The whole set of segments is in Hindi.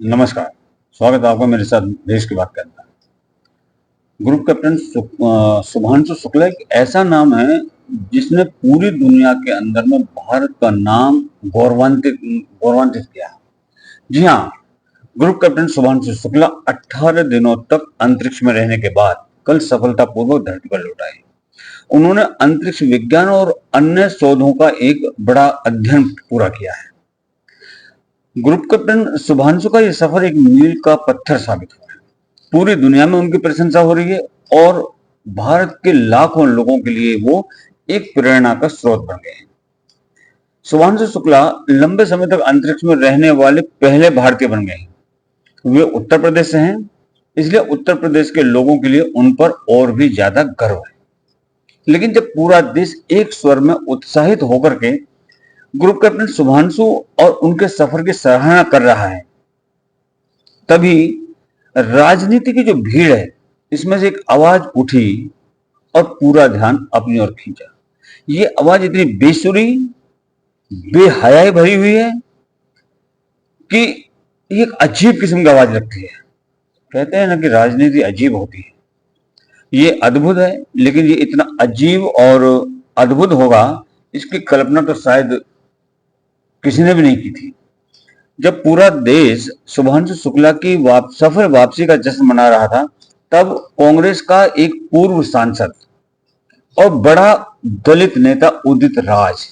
नमस्कार। स्वागत है आपका मेरे साथ देश की बात करना। ग्रुप कैप्टन शुभांशु शुक्ला एक ऐसा नाम है जिसने पूरी दुनिया के अंदर में भारत का नाम गौरवान्वित गौरवान्वित किया। जी हाँ, ग्रुप कैप्टन शुभांशु शुक्ला 18 दिनों तक अंतरिक्ष में रहने के बाद कल सफलतापूर्वक धरती पर लौट आए। उन्होंने अंतरिक्ष विज्ञान और अन्य शोधों का एक बड़ा अध्ययन पूरा किया है। ग्रुप कैप्टन शुभांशु का यह सफर एक मील का पत्थर साबित हुआ है। पूरी दुनिया में उनकी प्रशंसा हो रही है और भारत के लाखों लोगों के लिए वो एक प्रेरणा का स्रोत बन गए हैं। शुभांशु शुक्ला लंबे समय तक अंतरिक्ष में रहने वाले पहले भारतीय बन गए हैं। वे उत्तर प्रदेश से हैं, इसलिए उत्तर प्रदेश के लोगों के लिए उन पर और भी ज्यादा गर्व है। लेकिन जब पूरा देश एक स्वर में उत्साहित होकर के ग्रुप कैप्टन शुभांशु और उनके सफर की सराहना कर रहा है, तभी राजनीति की जो भीड़ है इसमें से एक आवाज उठी और पूरा ध्यान अपनी ओर खींचा। ये आवाज इतनी बेसुरी, बेहयाई भरी हुई है कि ये एक अजीब किस्म की आवाज लगती है। कहते हैं ना कि राजनीति अजीब होती है। ये अद्भुत है, लेकिन ये इतना अजीब और अद्भुत होगा इसकी कल्पना तो शायद किसी ने भी नहीं की थी। जब पूरा देश शुभांशु शुक्ला की सफल वापसी का जश्न मना रहा था, तब कांग्रेस का एक पूर्व सांसद और बड़ा दलित नेता उदित राज,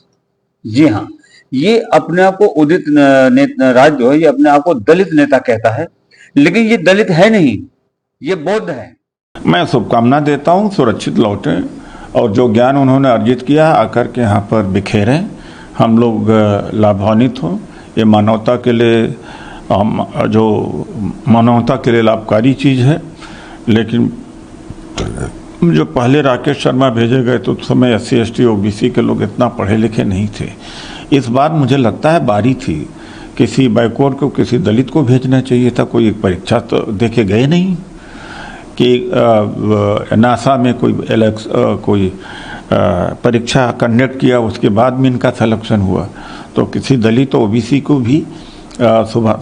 जी हाँ, ये अपने आप को उदित राज जो है ये अपने आप को दलित नेता कहता है, लेकिन ये दलित है नहीं, ये बौद्ध है। मैं शुभकामना देता हूँ, सुरक्षित लौटे और जो ज्ञान उन्होंने अर्जित किया आकर के यहाँ पर बिखेरें, हम लोग लाभान्वित हों। ये मानवता के लिए मानवता के लिए लाभकारी चीज़ है। लेकिन जो पहले राकेश शर्मा भेजे गए तो उस समय SC ST OBC के लोग इतना पढ़े लिखे नहीं थे। इस बार मुझे लगता है बारी थी किसी बैकवर्ड को, किसी दलित को भेजना चाहिए था। कोई एक परीक्षा तो देके गए नहीं कि नासा में कोई परीक्षा कंडक्ट किया, उसके बाद में इनका सिलेक्शन हुआ। तो किसी दलित OBC को भी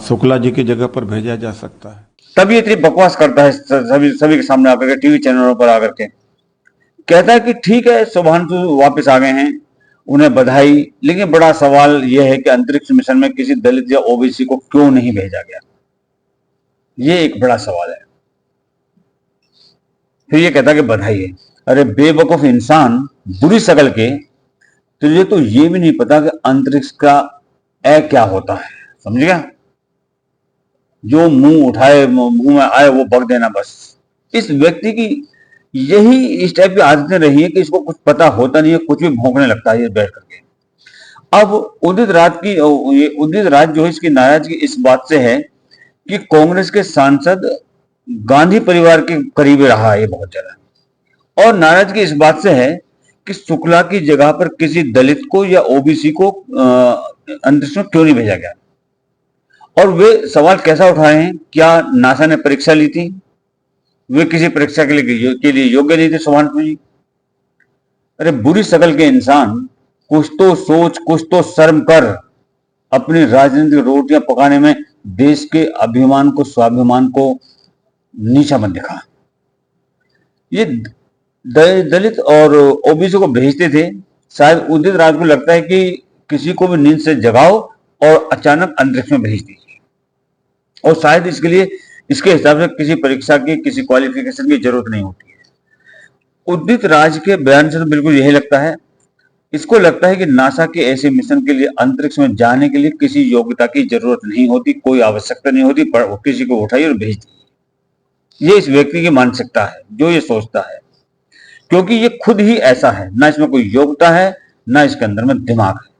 शुक्ला जी की जगह पर भेजा जा सकता है। तभी इतनी बकवास करता है सभी के सामने आकर के, टीवी चैनलों पर आकर के कहता है कि ठीक है शुभांशु वापस आ गए हैं, उन्हें बधाई। लेकिन बड़ा सवाल यह है कि अंतरिक्ष मिशन में किसी दलित या OBC को क्यों नहीं भेजा गया, ये एक बड़ा सवाल है। फिर ये कहता है कि बधाई है। अरे बेवकूफ इंसान, बुरी शकल के, तुझे तो ये भी नहीं पता कि अंतरिक्ष का क्या होता है, समझ गया? जो मुंह उठाए मुंह में आए वो बक देना बस। इस व्यक्ति की यही इस टाइप की आदतें रही है कि इसको कुछ पता होता नहीं है, कुछ भी भौंकने लगता है ये बैठ करके। अब उदित राज जो है इसकी नाराजगी इस बात से है कि कांग्रेस के सांसद गांधी परिवार के करीबी रहा है ये बहुत ज्यादा, और नाराजगी इस बात से है कि शुक्ला की जगह पर किसी दलित को या OBC को अंतरिक्ष में क्यों नहीं भेजा गया। और वे सवाल कैसा उठाए हैं, क्या नासा ने परीक्षा ली थी? वे किसी परीक्षा के लिए योग्य नहीं थे शुभांशु जी? अरे बुरी शकल के इंसान, कुछ तो सोच, कुछ तो शर्म कर। अपनी राजनीतिक रोटियां पकाने में देश के अभिमान को, स्वाभिमान को नीचा मत दिखा। ये दलित और OBC को भेजते थे, शायद उदित राज को लगता है कि किसी को भी नींद से जगाओ और अचानक अंतरिक्ष में भेज दीजिए, और शायद इसके हिसाब से किसी परीक्षा की, किसी क्वालिफिकेशन की जरूरत नहीं होती है। उदित राज के बयान से तो बिल्कुल यही लगता है। इसको लगता है कि नासा के ऐसे मिशन के लिए, अंतरिक्ष में जाने के लिए किसी योग्यता की जरूरत नहीं होती, कोई आवश्यकता नहीं होती, पर किसी को उठाइए और भेज दीजिए। ये इस व्यक्ति की मानसिकता है, जो ये सोचता है, क्योंकि ये खुद ही ऐसा है। ना इसमें कोई योग्यता है, ना इसके अंदर में दिमाग है।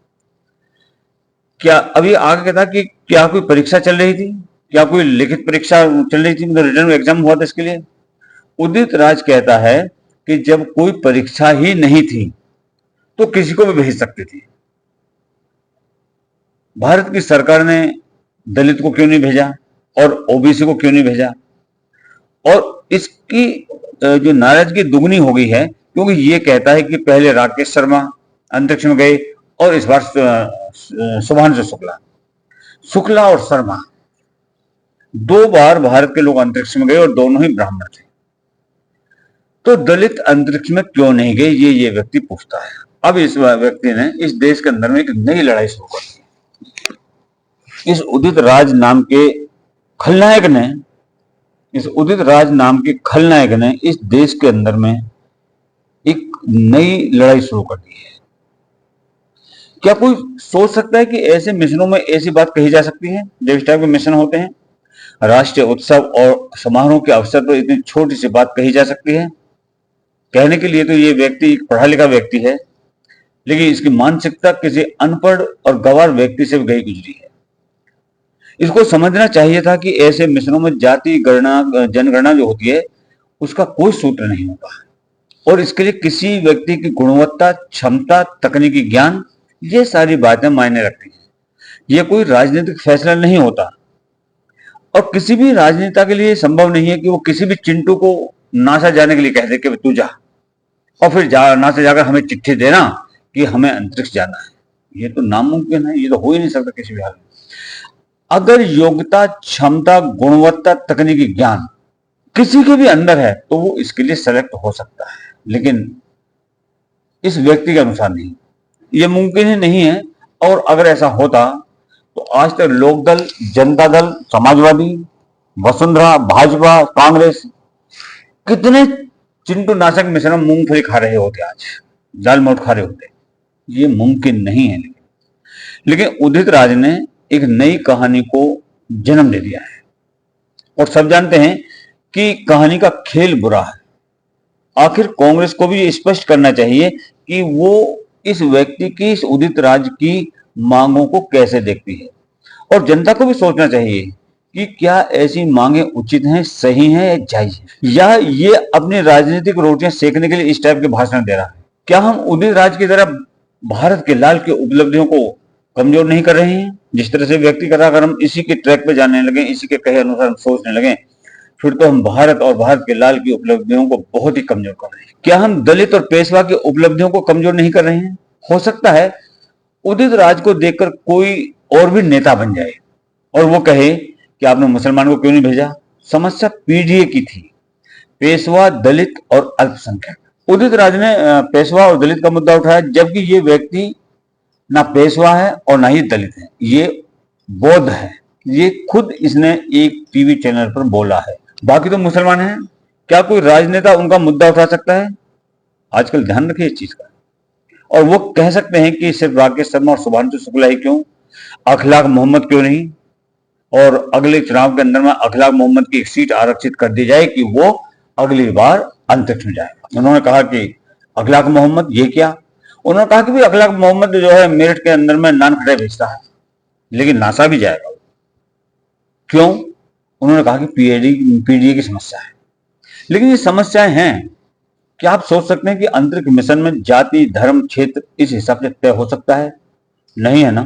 क्या अभी आगे कहता कि क्या कोई परीक्षा चल रही थी, क्या कोई लिखित परीक्षा चल रही थी, मतलब रिटर्न एग्जाम हुआ था इसके लिए? उदित राज कहता है कि जब कोई परीक्षा ही नहीं थी तो किसी को भी भेज सकती थी। भारत की सरकार ने दलित को क्यों नहीं भेजा और OBC को क्यों नहीं भेजा? और इसकी जो नाराजगी दुगनी हो गई है, क्योंकि ये कहता है कि पहले राकेश शर्मा अंतरिक्ष में गए और इस बार शुभांशु शुक्ला और शर्मा, 2 बार भारत के लोग अंतरिक्ष में गए और दोनों ही ब्राह्मण थे। तो दलित अंतरिक्ष में क्यों नहीं गए, ये व्यक्ति पूछता है। अब इस व्यक्ति ने इस देश के अंदर में एक नई लड़ाई शुरू कर दी। इस उदित राज नाम के खलनायक ने इस देश के अंदर में एक नई लड़ाई शुरू कर दी है। क्या कोई सोच सकता है कि ऐसे मिशनों में ऐसी बात कही जा सकती है? जब इस टाइप के मिशन होते हैं, राष्ट्रीय उत्सव और समारोह के अवसर पर इतनी छोटी सी बात कही जा सकती है? कहने के लिए तो ये व्यक्ति एक पढ़ा लिखा व्यक्ति है, लेकिन इसकी मानसिकता किसी अनपढ़ और गंवार व्यक्ति से गई गुजरी है। इसको समझना चाहिए था कि ऐसे मिशनों में जाति गणना, जनगणना जो होती है, उसका कोई सूत्र नहीं होता और इसके लिए किसी व्यक्ति की गुणवत्ता, क्षमता, तकनीकी ज्ञान, ये सारी बातें मायने रखती हैं। यह कोई राजनीतिक फैसला नहीं होता और किसी भी राजनेता के लिए संभव नहीं है कि वो किसी भी चिंटू को नासा जाने के लिए कह दे कि तू जा, और फिर नासा जाकर हमें चिट्ठी देना कि हमें अंतरिक्ष जाना है। ये तो नामुमकिन है, ये तो हो ही नहीं सकता किसी भी हाल में। अगर योग्यता, क्षमता, गुणवत्ता, तकनीकी ज्ञान किसी के भी अंदर है तो वो इसके लिए सेलेक्ट हो सकता है, लेकिन इस व्यक्ति के अनुसार नहीं, ये मुमकिन ही नहीं है। और अगर ऐसा होता तो आज तक लोकदल, जनता दल, समाजवादी, वसुंधरा, भाजपा, कांग्रेस कितने चिंटू नाशक मिश्रण में मूंगफली खा रहे होते, आज दाल मोट खा रहे होते। ये मुमकिन नहीं है। लेकिन उदित राज ने एक नई कहानी को जन्म दे दिया है और सब जानते हैं कि कहानी का खेल बुरा है। आखिर कांग्रेस को भी ये स्पष्ट करना चाहिए कि वो इस व्यक्ति की, इस उदित राज की मांगों को कैसे देखती है, और जनता को भी सोचना चाहिए कि क्या ऐसी मांगे उचित हैं, सही हैं या जायज है, या ये अपनी राजनीतिक रोटियां सेकने के लिए इस टाइप के भाषण दे रहा है। क्या हम उदित राज की तरह भारत के लाल की उपलब्धियों को कमजोर नहीं कर रहे हैं? जिस तरह से व्यक्ति कर रहा, अगर हम इसी के ट्रैक पे जाने लगे, इसी के कहे अनुसार हम सोचने लगे, फिर तो हम भारत और भारत के लाल की उपलब्धियों को बहुत ही कमजोर कर रहे हैं। क्या हम दलित और पेशवा की उपलब्धियों को कमजोर नहीं कर रहे हैं? हो सकता है उदित राज को देखकर कोई और भी नेता बन जाए और वो कहे कि आपने मुसलमान को क्यों नहीं भेजा। समस्या पीडीए की थी, पेशवा, दलित और अल्पसंख्यक। उदित राज ने पेशवा और दलित का मुद्दा उठाया, जबकि ये व्यक्ति ना पेशवा है और ना ही दलित है, ये बौद्ध है। ये खुद इसने एक टीवी चैनल पर बोला है। बाकी तो मुसलमान हैं। क्या कोई राजनेता उनका मुद्दा उठा सकता है? आजकल ध्यान रखिए इस चीज का। और वो कह सकते हैं कि सिर्फ राकेश शर्मा और शुभांशु शुक्ला ही क्यों, अखलाक मोहम्मद क्यों नहीं, और अगले चुनाव के अंदर में अखलाक मोहम्मद की एक सीट आरक्षित कर दी जाए कि वो अगली बार अंतरिक्ष में जाएगा। उन्होंने कहा कि अखलाक मोहम्मद ये क्या, उन्होंने कहा कि भी अखलाक मोहम्मद जो है मेरठ के अंदर में नान खड़े भेजता है, लेकिन नासा भी जाएगा। क्यों? उन्होंने कहा कि पीडीए की समस्या है। लेकिन ये समस्याएं हैं, क्या आप सोच सकते हैं कि अंतरिक्ष मिशन में जाति, धर्म, क्षेत्र इस हिसाब से तय हो सकता है? नहीं है ना,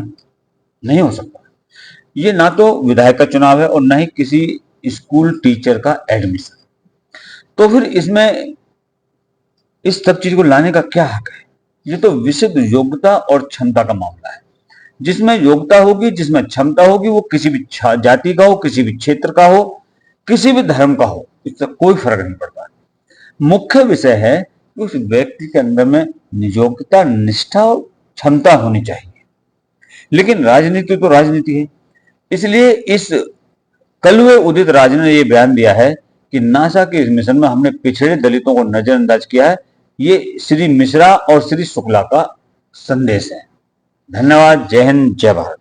नहीं हो सकता। ये ना तो विधायक का चुनाव है और ना ही किसी स्कूल टीचर का एडमिशन। तो फिर इसमें इस सब चीज को लाने का क्या हक है? ये तो विशुद्ध योग्यता और क्षमता का मामला है। जिसमें योग्यता होगी, जिसमें क्षमता होगी, वो किसी भी जाति का हो, किसी भी क्षेत्र का हो, किसी भी धर्म का हो, इससे कोई फर्क नहीं पड़ता। मुख्य विषय है कि उस व्यक्ति के अंदर में योग्यता, निष्ठा और क्षमता होनी चाहिए। लेकिन राजनीति तो राजनीति है। इसलिए इस कलवे उदित राज ने यह बयान दिया है कि नासा के इस मिशन में हमने पिछड़े दलितों को नजरअंदाज किया है। ये श्री मिश्रा और श्री शुक्ला का संदेश है। धन्यवाद। जय हिंद, जय भारत।